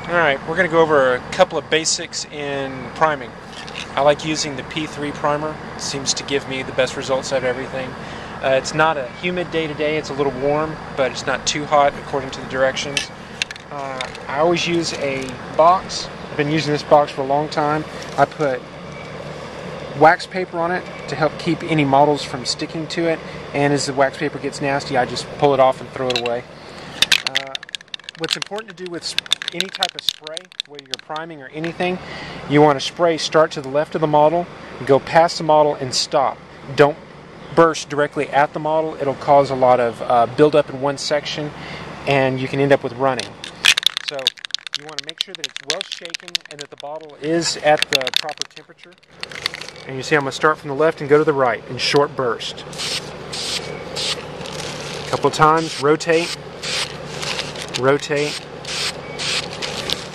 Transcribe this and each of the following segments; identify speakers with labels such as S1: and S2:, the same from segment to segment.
S1: Alright, we're going to go over a couple of basics in priming. I like using the P3 primer. It seems to give me the best results out of everything. It's not a humid day today, it's a little warm, but it's not too hot according to the directions. I always use a box. I've been using this box for a long time. I put wax paper on it to help keep any models from sticking to it, and as the wax paper gets nasty, I just pull it off and throw it away. What's important to do with any type of spray, whether you're priming or anything, you want to spray, start to the left of the model, go past the model and stop. Don't burst directly at the model. It'll cause a lot of buildup in one section and you can end up with running. So you want to make sure that it's well shaken and that the bottle is at the proper temperature. And you see I'm going to start from the left and go to the right in short burst. A couple of times, rotate. Rotate,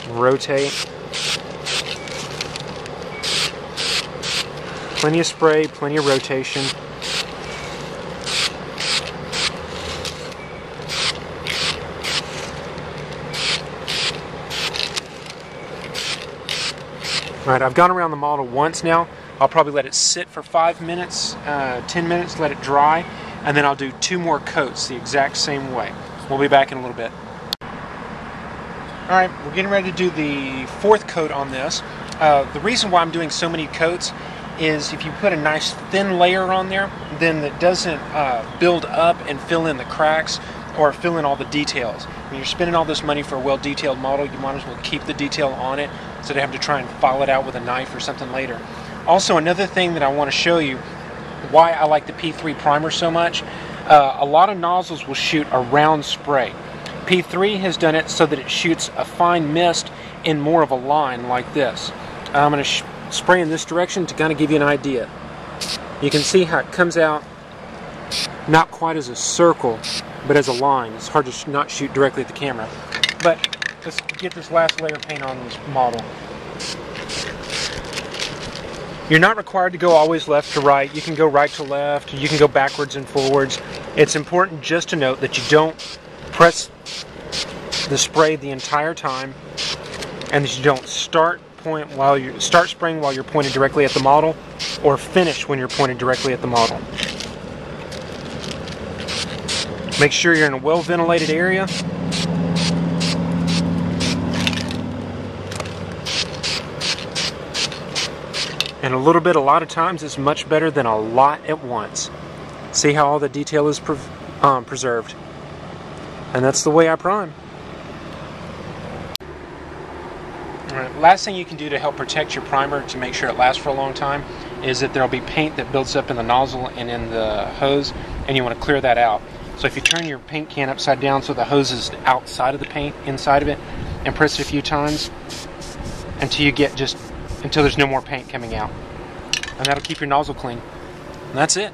S1: rotate. Plenty of spray, plenty of rotation. Alright, I've gone around the model once now. I'll probably let it sit for 5 minutes, 10 minutes, let it dry, and then I'll do 2 more coats the exact same way. We'll be back in a little bit. Alright, we're getting ready to do the 4th coat on this. The reason why I'm doing so many coats is if you put a nice thin layer on there, then it doesn't build up and fill in the cracks or fill in all the details. When you're spending all this money for a well-detailed model, you might as well keep the detail on it instead of having to try and file it out with a knife or something later. Also, another thing that I want to show you why I like the P3 primer so much, a lot of nozzles will shoot a round spray. P3 has done it so that it shoots a fine mist in more of a line like this. I'm going to spray in this direction to kind of give you an idea. You can see how it comes out not quite as a circle, but as a line. It's hard to not shoot directly at the camera. But let's get this last layer of paint on this model. You're not required to go always left to right. You can go right to left. You can go backwards and forwards. It's important just to note that you don't press the spray the entire time, and that you don't start spraying while you're pointed directly at the model, or finish when you're pointed directly at the model. Make sure you're in a well-ventilated area. And a lot of times, it's much better than a lot at once. See how all the detail is preserved. And that's the way I prime. Alright, last thing you can do to help protect your primer to make sure it lasts for a long time is that there will be paint that builds up in the nozzle and in the hose, and you want to clear that out. So if you turn your paint can upside down so the hose is outside of the paint, inside of it, and press it a few times until there's no more paint coming out. And that'll keep your nozzle clean. And that's it.